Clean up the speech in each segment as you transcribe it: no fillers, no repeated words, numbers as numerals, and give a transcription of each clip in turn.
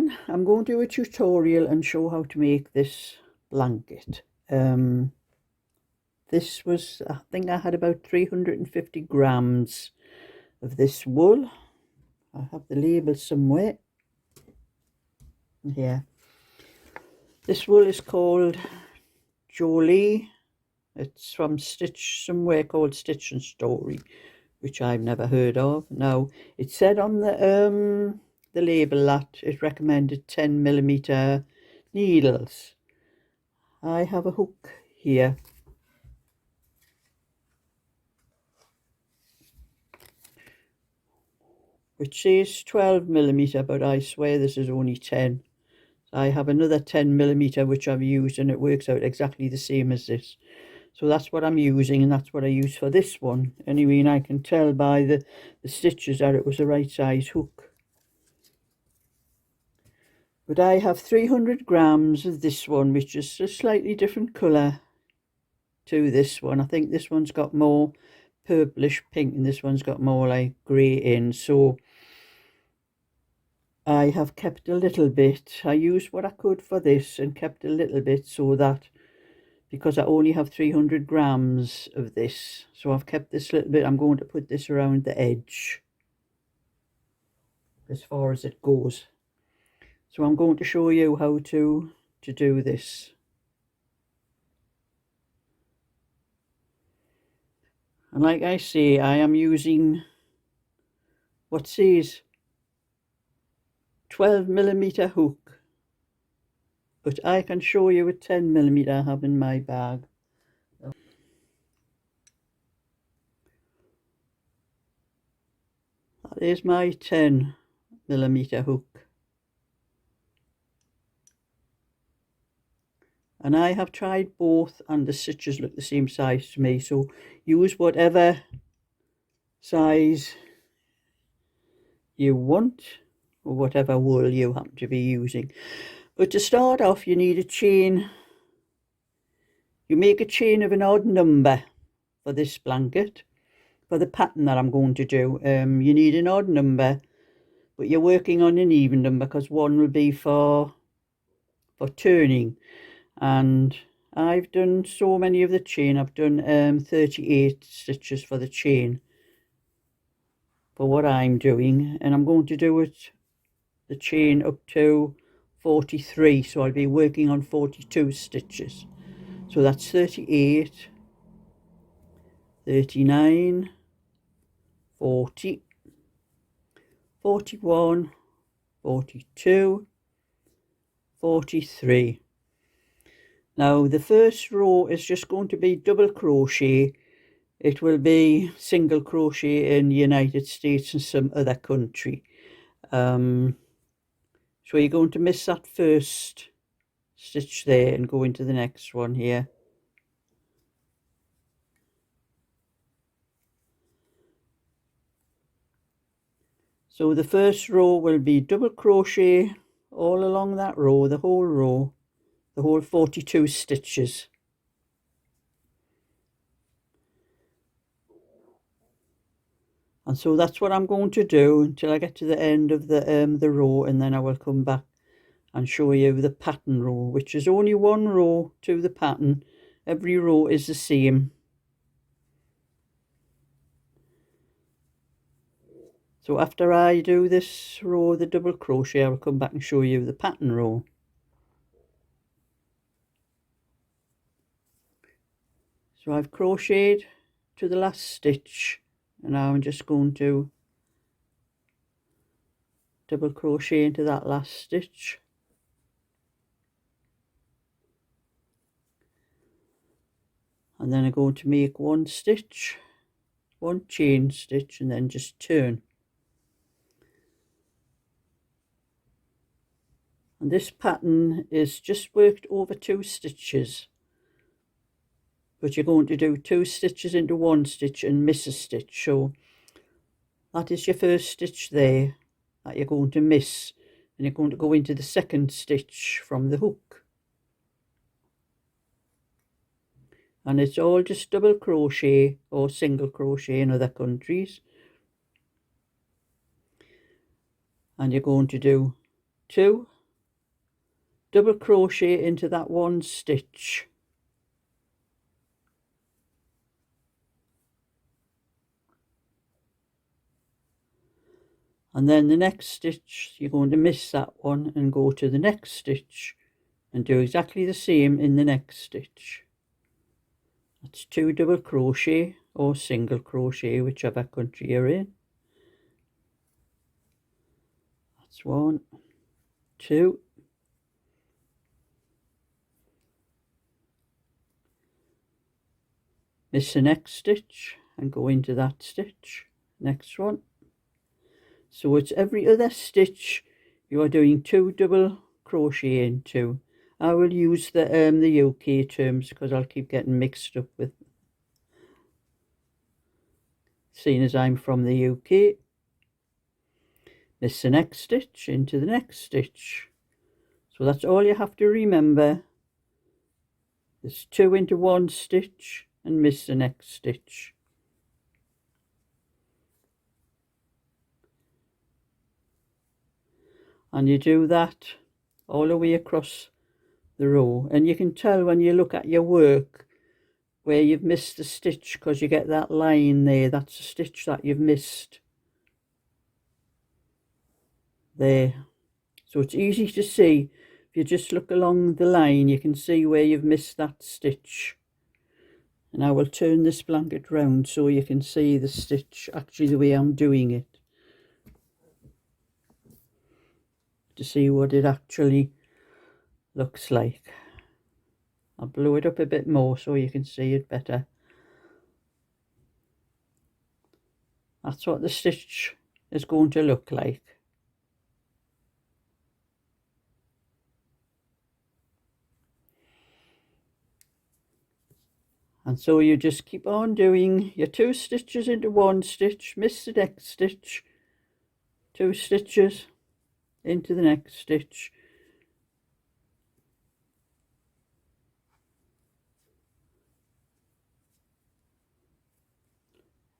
one, I'm going to do a tutorial and show how to make this blanket. This was, I think I had about 350 grams of this wool. I have the label somewhere. Here. This wool is called Jolie. It's from Stitch, somewhere called Stitch and Story, which I've never heard of. Now, it said on the label that it recommended 10mm needles. I have a hook here. Which says 12mm, but I swear this is only 10. I have another 10mm which I've used, and it works out exactly the same as this. So that's what I'm using, and that's what I use for this one. Anyway, and I can tell by the stitches that it was the right size hook. But I have 300 grams of this one, which is a slightly different colour to this one. I think this one's got more purplish pink, and this one's got more like grey in. So I have kept a little bit. I used what I could for this and kept a little bit, so that because I only have 300 grams of this, so I've kept this little bit. I'm going to put this around the edge as far as it goes. So I'm going to show you how to do this. And like I say, I am using what says 12mm hook, but I can show you a 10mm I have in my bag. That is my 10mm hook. And I have tried both, and the stitches look the same size to me, so use whatever size you want, or whatever wool you happen to be using. But to start off, you need a chain. You make a chain of an odd number for this blanket, for the pattern that I'm going to do. You need an odd number, but you're working on an even number, because one will be for turning. And I've done so many of the chain. I've done 38 stitches for the chain for what I'm doing, and I'm going to do the chain up to 43, so I'll be working on 42 stitches. So that's 38, 39, 40, 41, 42, 43. Now the first row is just going to be double crochet. It will be single crochet in the United States and some other country. So you're going to miss that first stitch there and go into the next one here. So the first row will be double crochet all along that row, the whole 42 stitches. And so that's what I'm going to do until I get to the end of the row, and then I will come back and show you the pattern row, which is only one row to the pattern. Every row is the same. So after I do this row, the double crochet, I will come back and show you the pattern row. So I've crocheted to the last stitch, and now I'm just going to double crochet into that last stitch. And then I'm going to make one stitch, one chain stitch, and then just turn. And this pattern is just worked over 2 stitches. But you're going to do 2 stitches into 1 stitch and miss a stitch. So that is your first stitch there that you're going to miss, and you're going to go into the second stitch from the hook. And it's all just double crochet or single crochet in other countries. And you're going to do 2 double crochet into that one stitch, and then the next stitch you're going to miss that one and go to the next stitch and do exactly the same in the next stitch. That's 2 double crochet or single crochet, whichever country you're in. That's 1, 2, miss the next stitch and go into that stitch, next one. So it's every other stitch you are doing 2 double crochet into. I will use the UK terms because I'll keep getting mixed up with, seeing as I'm from the UK. Miss the next stitch into the next stitch. So that's all you have to remember. There's 2 into 1 stitch and miss the next stitch. And you do that all the way across the row, and you can tell when you look at your work where you've missed a stitch because you get that line there. That's a stitch that you've missed there. So it's easy to see. If you just look along the line, you can see where you've missed that stitch. And I will turn this blanket round so you can see the stitch actually the way I'm doing it, to see what it actually looks like. I'll blow it up a bit more so you can see it better. That's what the stitch is going to look like. And so you just keep on doing your 2 stitches into 1 stitch, miss the next stitch, 2 stitches into the next stitch,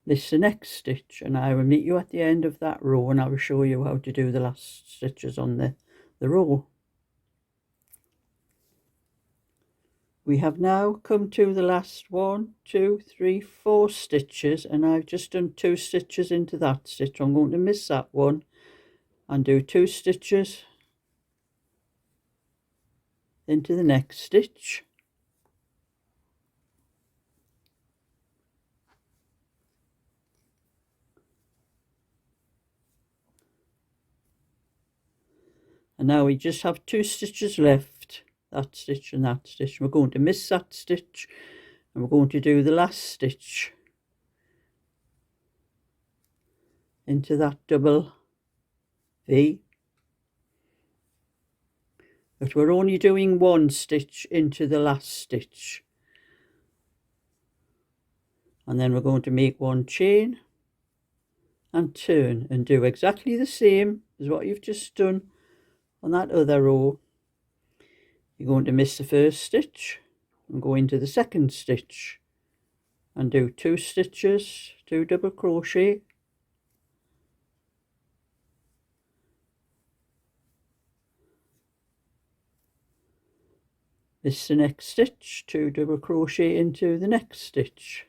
miss the next stitch, and I will meet you at the end of that row and I will show you how to do the last stitches on the row. We have now come to the last 1, 2, 3, 4 stitches, and I've just done 2 stitches into that stitch. I'm going to miss that one and do 2 stitches into the next stitch. And now we just have 2 stitches left, that stitch and that stitch. We're going to miss that stitch and we're going to do the last stitch into that double V. But we're only doing 1 stitch into the last stitch. And then we're going to make 1 chain and turn and do exactly the same as what you've just done on that other row. You're going to miss the first stitch and go into the second stitch and do 2 stitches, 2 double crochet, miss the next stitch, 2 double crochet into the next stitch,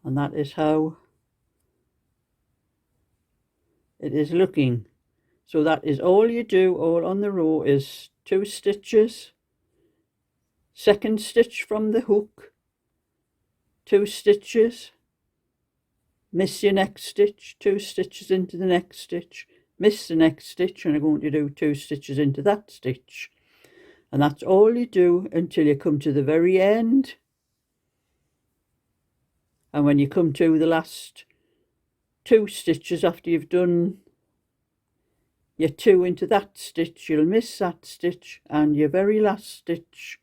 and that is how it is looking. So that is all you do all on the row is 2 stitches, second stitch from the hook, 2 stitches, miss your next stitch, 2 stitches into the next stitch, miss the next stitch, and I'm going to do 2 stitches into that stitch. And that's all you do until you come to the very end. And when you come to the last 2 stitches after you've done your 2 into that stitch, you'll miss that stitch, and your very last stitch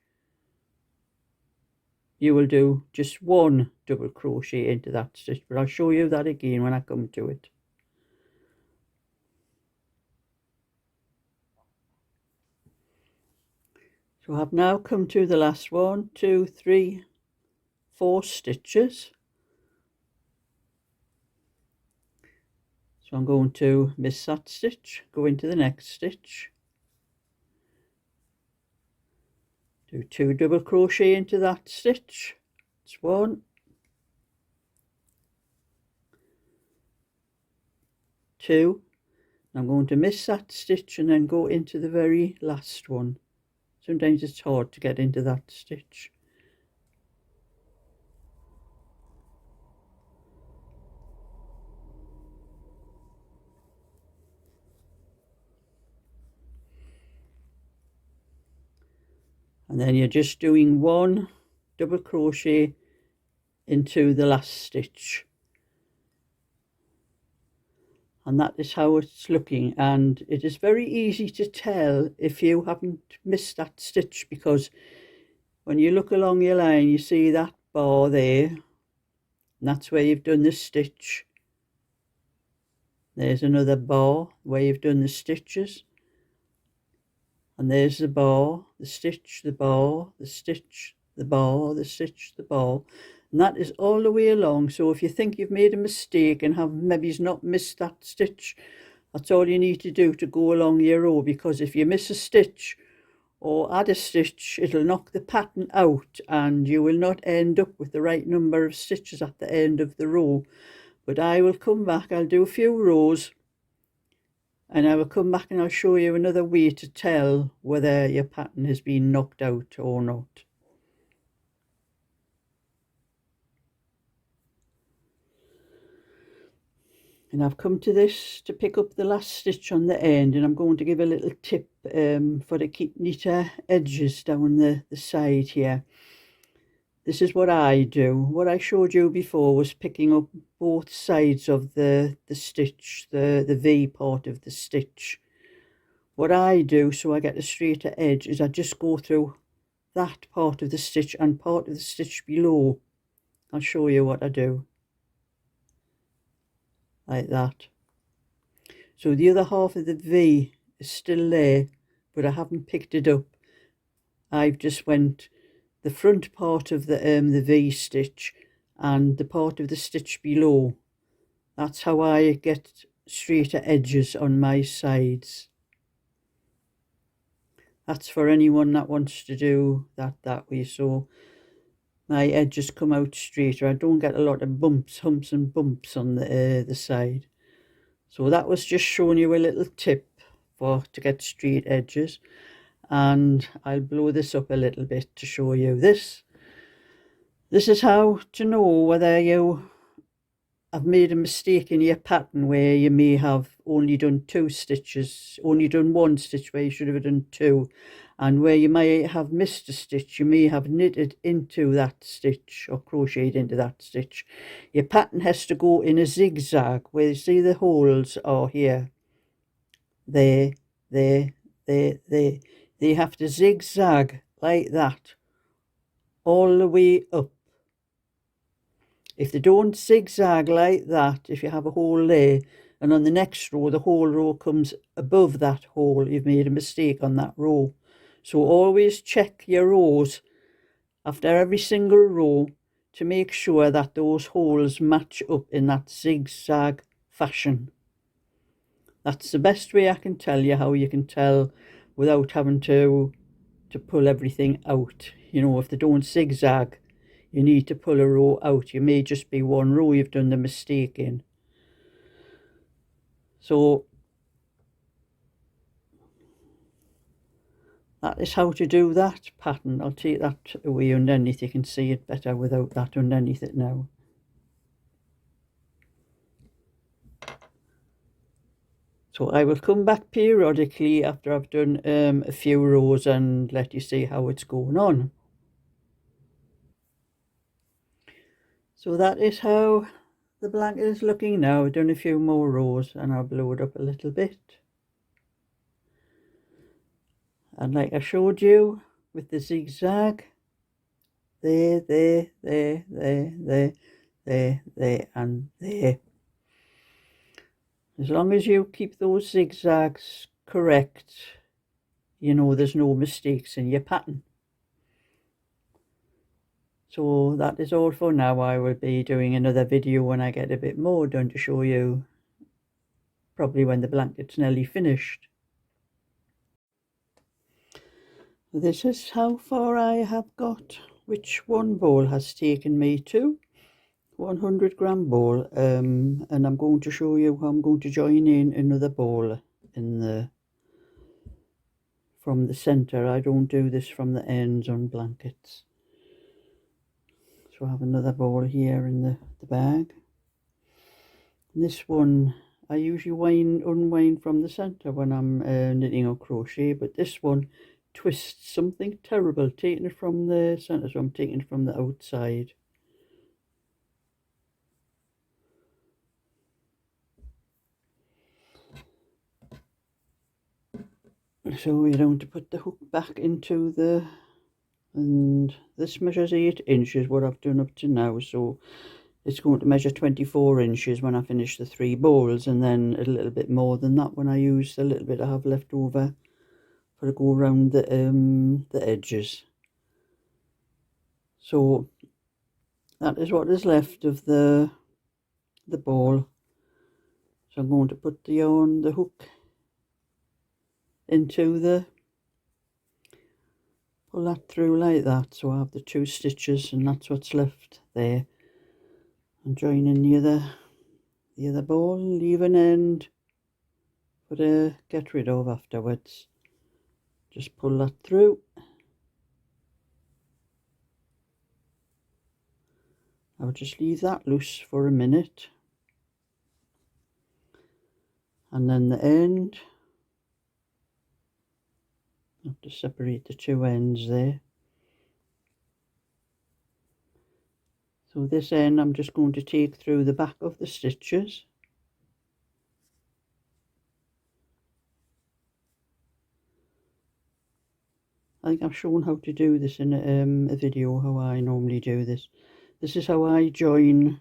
you will do just 1 double crochet into that stitch, but I'll show you that again when I come to it. So I've now come to the last 1, 2, 3, 4 stitches. So I'm going to miss that stitch, go into the next stitch, do 2 double crochet into that stitch. It's 1, 2. I'm going to miss that stitch and then go into the very last one. Sometimes it's hard to get into that stitch. And then you're just doing 1 double crochet into the last stitch. And that is how it's looking, and it is very easy to tell if you haven't missed that stitch, because when you look along your line you see that bar there, and that's where you've done the stitch. There's another bar where you've done the stitches, and there's the bar, the stitch, the bar, the stitch, the bar, the stitch, the bar, and that is all the way along. So if you think you've made a mistake and have maybe not missed that stitch, that's all you need to do to go along your row, because if you miss a stitch or add a stitch, it'll knock the pattern out and you will not end up with the right number of stitches at the end of the row. But I will come back, I'll do a few rows, and I will come back and I'll show you another way to tell whether your pattern has been knocked out or not. And I've come to this to pick up the last stitch on the end, and I'm going to give a little tip for the keep neater edges down the side here. This is what I do. What I showed you before was picking up both sides of the stitch, the V part of the stitch. What I do so I get a straighter edge is I just go through that part of the stitch and part of the stitch below. I'll show you what I do. Like that. So the other half of the V is still there, but I haven't picked it up. I've just went the front part of the V stitch and the part of the stitch below. That's how I get straighter edges on my sides. That's for anyone that wants to do that way, so my edges come out straighter. I don't get a lot of bumps, humps and bumps on the side. So that was just showing you a little tip to get straight edges. And I'll blow this up a little bit to show you this. This is how to know whether you have made a mistake in your pattern, where you may have only done 2 stitches, only done 1 stitch where you should have done 2, and where you may have missed a stitch, you may have knitted into that stitch or crocheted into that stitch. Your pattern has to go in a zigzag, where you see the holes are here, there, there, there, there. They have to zigzag like that all the way up. If they don't zigzag like that, if you have a hole there and on the next row the whole row comes above that hole, you've made a mistake on that row. So always check your rows after every single row to make sure that those holes match up in that zigzag fashion. That's the best way I can tell you how you can tell without having to pull everything out. You know, if they don't zigzag, you need to pull a row out. You may just be one row you've done the mistake in. So that is how to do that pattern. I'll take that away underneath. You can see it better without that underneath it now. So I will come back periodically after I've done a few rows and let you see how it's going on. So that is how the blanket is looking now. I've done a few more rows and I'll blow it up a little bit. And like I showed you with the zigzag, there, there, there, there, there, there, there, and there. As long as you keep those zigzags correct, you know there's no mistakes in your pattern. So that is all for now. I will be doing another video when I get a bit more done to show you, probably when the blanket's nearly finished. This is how far I have got, which one ball has taken me to 100-gram ball, and I'm going to show you how I'm going to join in another ball in from the center. I don't do this from the ends on blankets. So I have another ball here in the bag. And this one I usually unwind from the center when I'm knitting or crochet, but this one twists something terrible, taking it from the center, so I'm taking it from the outside. So you're going to put the hook back into and this measures 8 inches, what I've done up to now, so it's going to measure 24 inches when I finish the 3 balls, and then a little bit more than that when I use the little bit I have left over for to go around the edges. So that is what is left of the ball. So I'm going to put the hook into pull that through like that, so I have the 2 stitches, and that's what's left there. And join in the other ball, leave an end for to get rid of afterwards. Just pull that through. I'll just leave that loose for a minute, and then the end, I have to separate the 2 ends there. So this end I'm just going to take through the back of the stitches. I think I've shown how to do this in a video, how I normally do this. This is how I join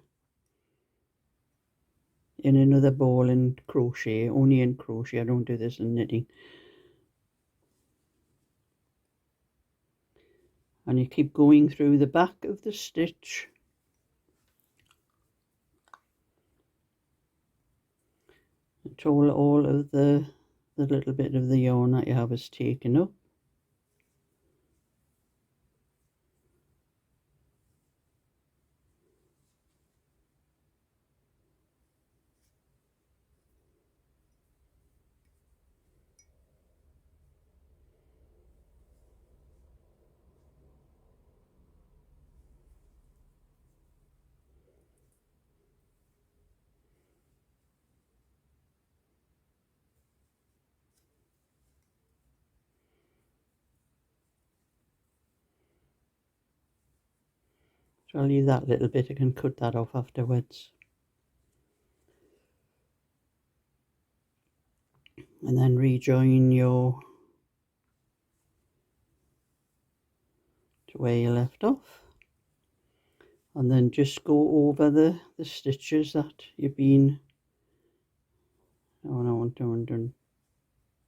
in another ball in crochet, only in crochet. I don't do this in knitting. And you keep going through the back of the stitch until all of the little bit of the yarn that you have is taken up. So I'll leave that little bit, I can cut that off afterwards. And then rejoin to where you left off. And then just go over the stitches that you've been, oh no, I've done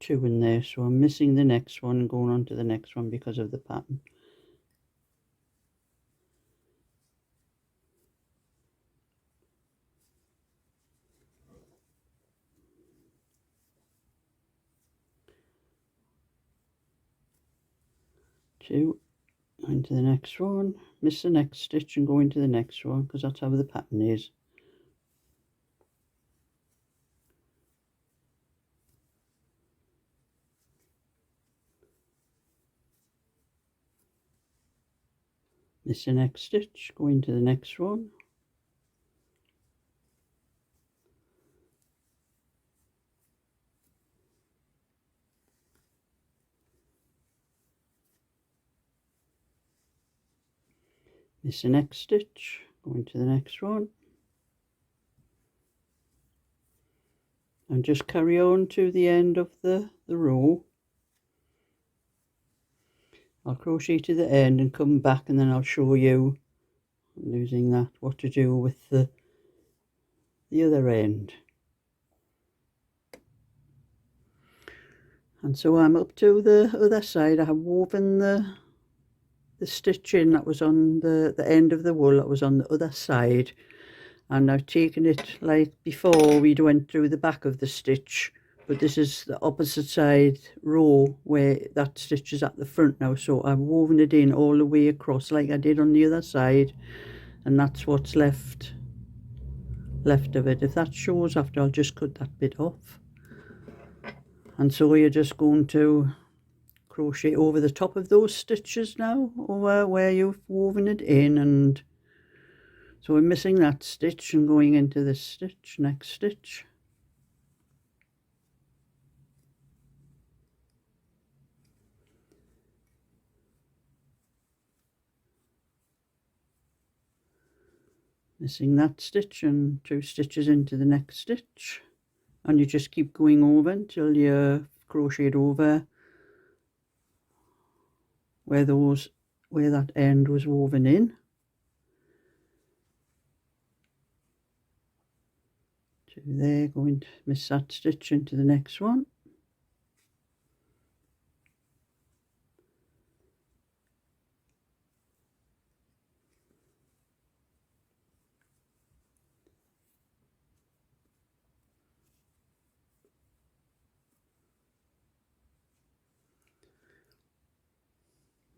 2 in there, so I'm missing the next one and going on to the next one because of the pattern. Two, into the next one, miss the next stitch and go into the next one, because that's how the pattern is. Miss the next stitch, go into the next one. Miss the next stitch, go into the next one. And just carry on to the end of the row. I'll crochet to the end and come back, and then I'll show you, losing that, what to do with the other end. And so I'm up to the other side. I have woven the stitch in that was on the end of the wool that was on the other side, and I've taken it like before we went through the back of the stitch, but this is the opposite side row where that stitch is at the front now, so I've woven it in all the way across like I did on the other side, and that's what's left of it. If that shows after, I'll just cut that bit off. And so you're just going to crochet over the top of those stitches now, over where you've woven it in, and so we're missing that stitch and going into this stitch, next stitch. Missing that stitch and 2 stitches into the next stitch, and you just keep going over until you're crocheted over where that end was woven in. To there, going to miss that stitch into the next one.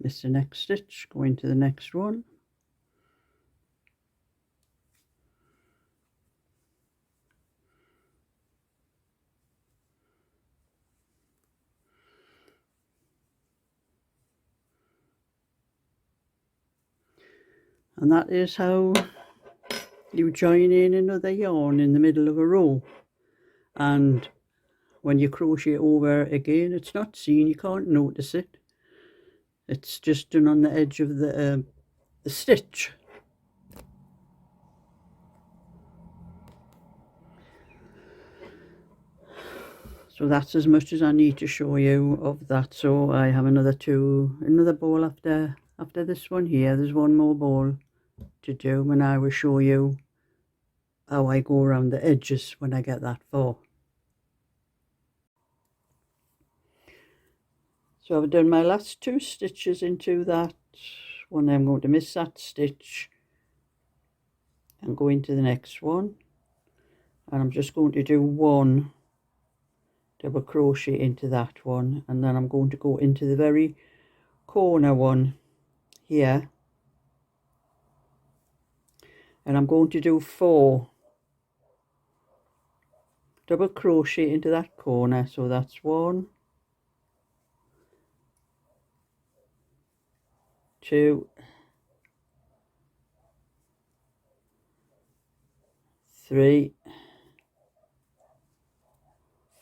Miss the next stitch, go into the next one. And that is how you join in another yarn in the middle of a row. And when you crochet over again, it's not seen, you can't notice it. It's just done on the edge of the stitch. So that's as much as I need to show you of that. So I have another ball after this one here. There's one more ball to do, and I will show you how I go around the edges when I get that far. So I've done my last 2 stitches into that one. I'm going to miss that stitch and go into the next one, and I'm just going to do 1 double crochet into that one, and then I'm going to go into the very corner one here, and I'm going to do 4 double crochet into that corner. So that's 1, 2, 3,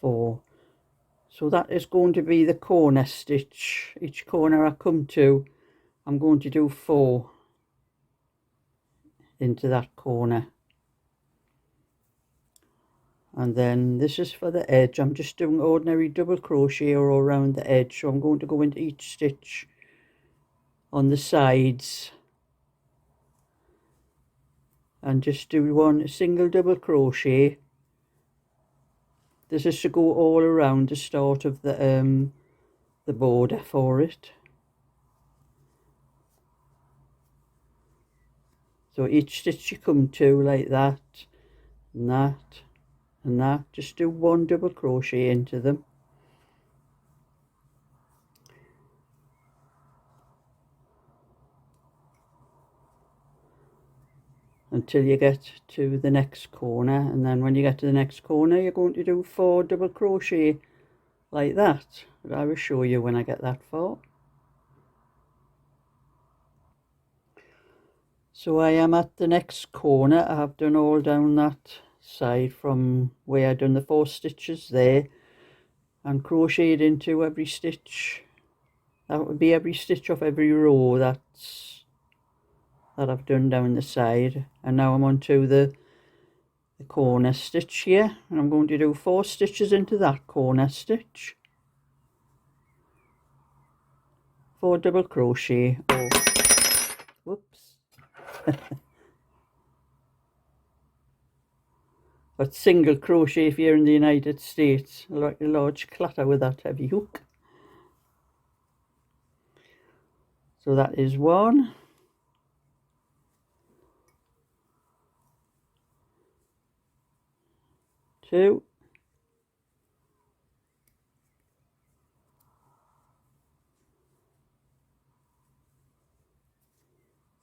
4. So that is going to be the corner stitch. Each corner I come to, I'm going to do 4 into that corner. And then this is for the edge. I'm just doing ordinary double crochet all around the edge. So I'm going to go into each stitch on the sides and just do 1 single double crochet. This is to go all around the start of the border for it. So each stitch you come to like that and that and that, just do 1 double crochet into them. Until you get to the next corner, and then when you get to the next corner you're going to do 4 double crochet like that. But I will show you when I get that far. So I am at the next corner. I have done all down that side from where I done the 4 stitches there, and crocheted into every stitch. That would be every stitch off every row that I've done down the side. And now I'm on to the corner stitch here, and I'm going to do 4 stitches into that corner stitch, 4 double crochet, or whoops, but single crochet if you're in the United States. Like a large clatter with that heavy hook. So that is 1, 2,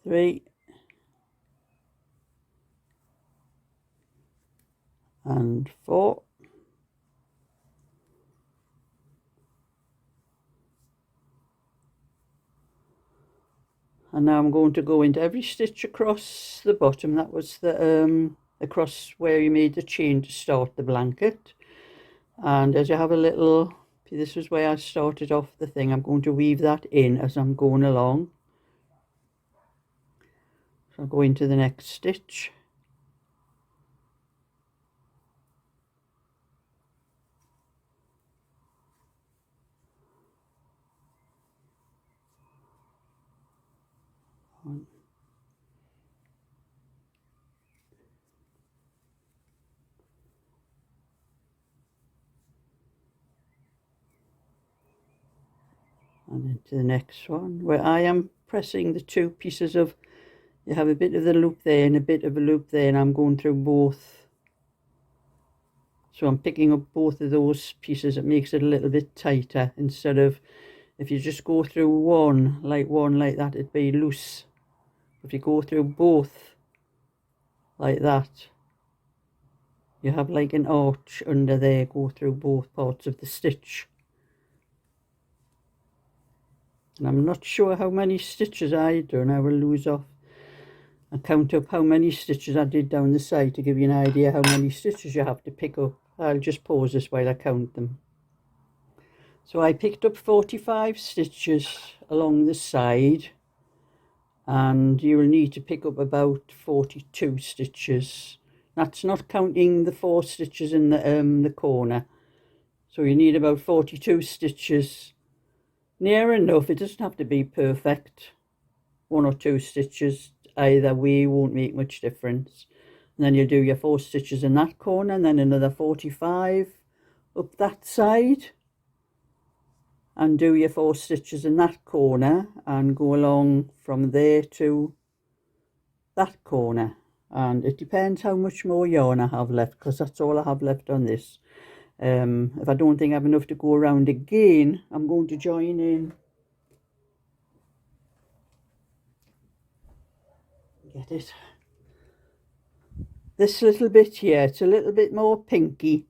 3, and 4. And now I'm going to go into every stitch across the bottom. That was the across where you made the chain to start the blanket. And as you have a little, this is where I started off the thing, I'm going to weave that in as I'm going along. So I'll go into the next stitch. One. And into the next one, where I am pressing the 2 pieces of, you have a bit of the loop there and a bit of a loop there, and I'm going through both. So I'm picking up both of those pieces. It makes it a little bit tighter, instead of, if you just go through one like that, it'd be loose. If you go through both like that, you have like an arch under there, go through both parts of the stitch. And I'm not sure how many stitches I done. I will lose off and count up how many stitches I did down the side to give you an idea how many stitches you have to pick up. I'll just pause this while I count them. So I picked up 45 stitches along the side, and you will need to pick up about 42 stitches. That's not counting the 4 stitches in the corner. So you need about 42 stitches. Near enough. It doesn't have to be perfect. 1 or 2 stitches either way won't make much difference. And then you'll do your 4 stitches in that corner, and then another 45 up that side, and do your 4 stitches in that corner, and go along from there to that corner. And it depends how much more yarn I have left, because that's all I have left on this. If I don't think I have enough to go around again, I'm going to join in. Get it? This little bit here, it's a little bit more pinky.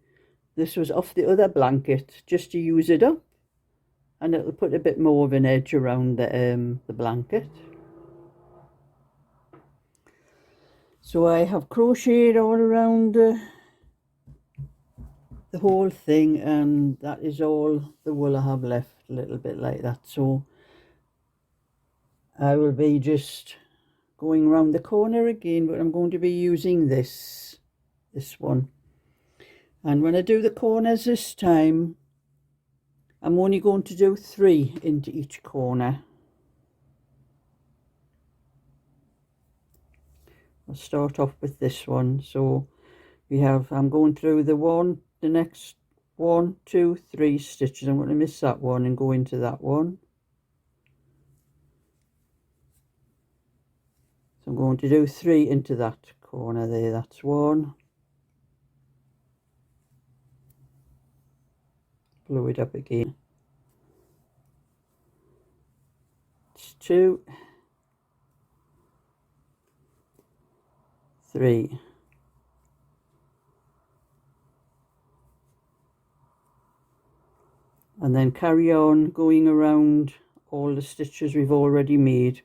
This was off the other blanket, just to use it up, and it'll put a bit more of an edge around the blanket. So I have crocheted all around the whole thing, and that is all the wool I have left, a little bit like that. So I will be just going around the corner again, but I'm going to be using this one. And when I do the corners this time, I'm only going to do 3 into each corner. I'll start off with this one. So we have, I'm going through the next 1, 2, 3 stitches. I'm going to miss that one and go into that one. So I'm going to do 3 into that corner there. That's 1. Blow it up again. It's 2, 3. And then carry on going around all the stitches we've already made.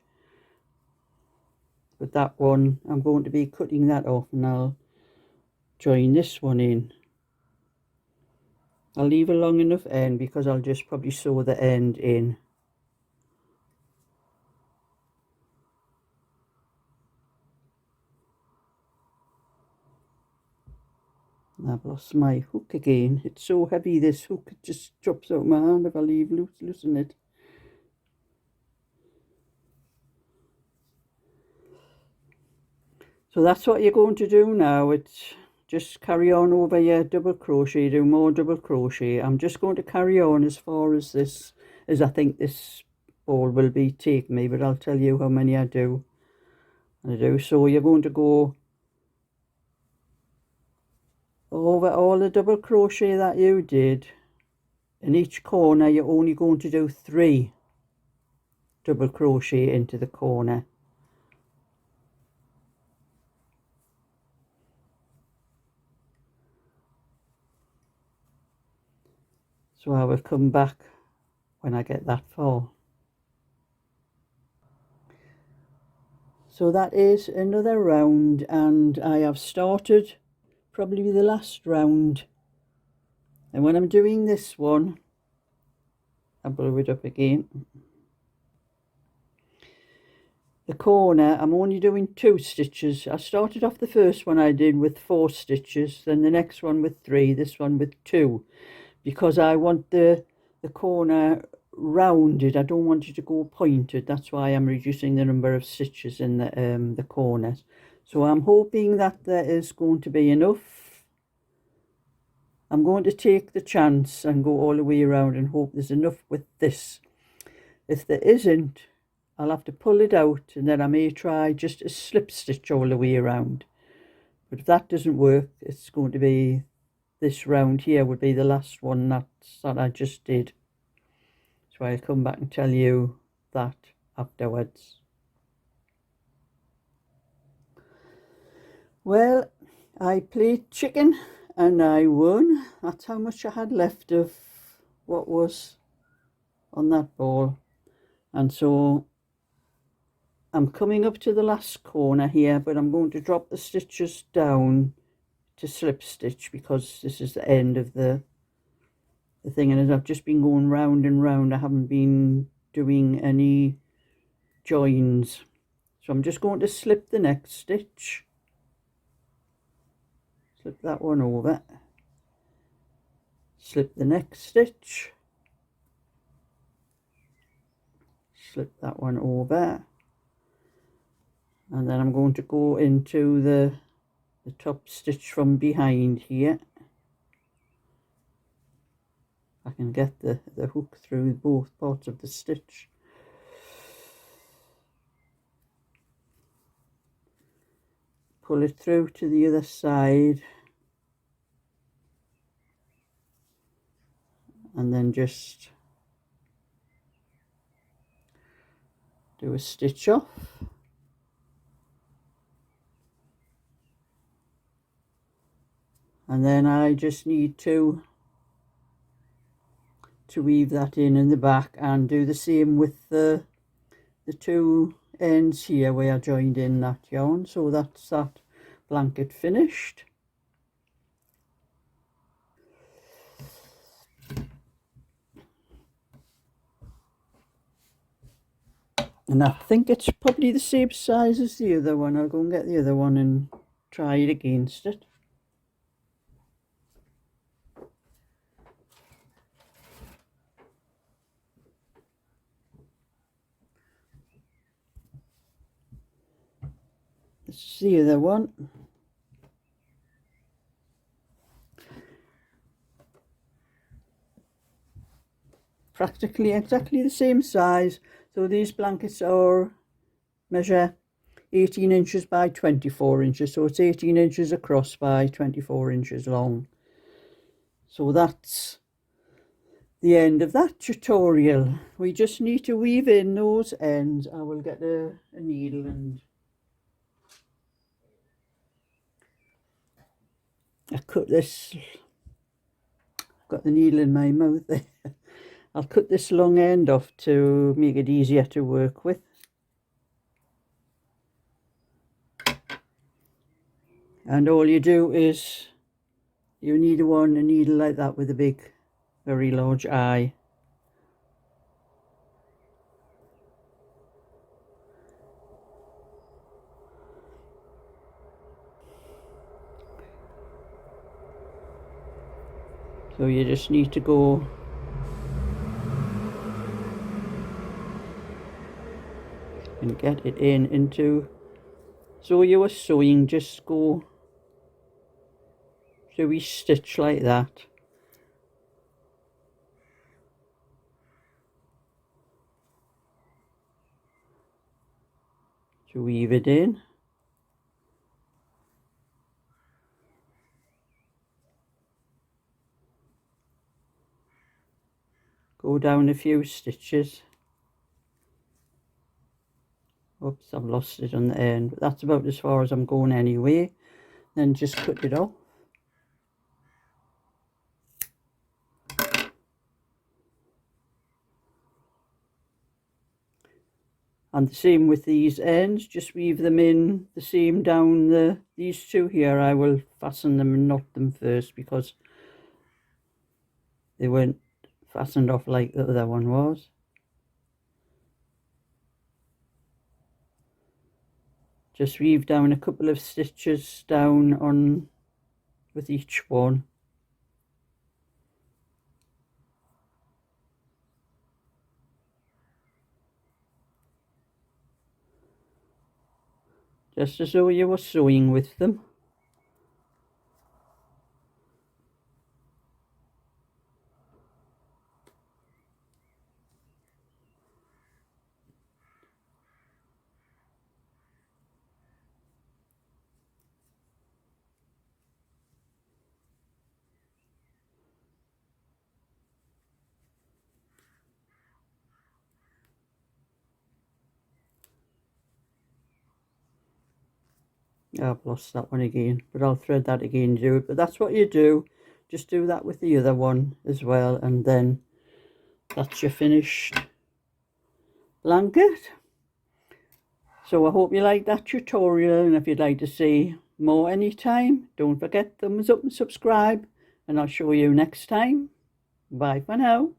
But that one, I'm going to be cutting that off, and I'll join this one in. I'll leave a long enough end, because I'll just probably sew the end in. And I've lost my hook again. It's so heavy, this hook, it just drops out my hand if I leave loosen it. So that's what you're going to do now. It's just carry on over your double crochet, do more double crochet. I'm just going to carry on as far as this, as I think this ball will be taking me, but I'll tell you how many I do. So you're going to go over all the double crochet that you did. In each corner you're only going to do 3 double crochet into the corner. So I will come back when I get that far. So that is another round, and I have started probably the last round. And when I'm doing this one, I'll blow it up again. The corner, I'm only doing 2 stitches. I started off the first one I did with 4 stitches, then the next one with 3, this one with 2, because I want the corner rounded. I don't want it to go pointed. That's why I'm reducing the number of stitches in the corners. So I'm hoping that there is going to be enough. I'm going to take the chance and go all the way around and hope there's enough with this. If there isn't, I'll have to pull it out, and then I may try just a slip stitch all the way around. But if that doesn't work, it's going to be this round here would be the last one that I just did. So I'll come back and tell you that afterwards. Well, I played chicken and I won. That's how much I had left of what was on that ball. And so I'm coming up to the last corner here, but I'm going to drop the stitches down to slip stitch because this is the end of the thing, and as I've just been going round and round, I haven't been doing any joins. So I'm just going to slip the next stitch, slip that one over, slip the next stitch, slip that one over, and then I'm going to go into the top stitch from behind here. I can get the hook through both parts of the stitch. Pull it through to the other side, and then just do a stitch off. And then I just need to weave that in the back, and do the same with the 2 ends here where I joined in that yarn. So that's that blanket finished. And I think it's probably the same size as the other one. I'll go and get the other one and try it against it. This is the other one. Practically exactly the same size. So these blankets are measure 18 inches by 24 inches. So it's 18 inches across by 24 inches long. So that's the end of that tutorial. We just need to weave in those ends. I will get a needle and I cut this. Got the needle in my mouth there. I'll cut this long end off to make it easier to work with. And all you do is you need a needle like that with a big, very large eye. So you just need to go and get it into, so you are sewing, just go through each stitch like that. to weave it in. Go down a few stitches. Oops, I've lost it on the end, but that's about as far as I'm going anyway. Then just cut it off. And the same with these ends, just weave them in the same down these two here. I will fasten them and knot them first because they weren't fastened off like the other one was. Just weave down a couple of stitches down on with each one. Just as though you were sewing with them. I've lost that one again, but I'll thread that again to do it. But that's what you do. Just do that with the other one as well, and then that's your finished blanket. So I hope you liked that tutorial, and if you'd like to see more anytime, don't forget thumbs up and subscribe, and I'll show you next time. Bye for now.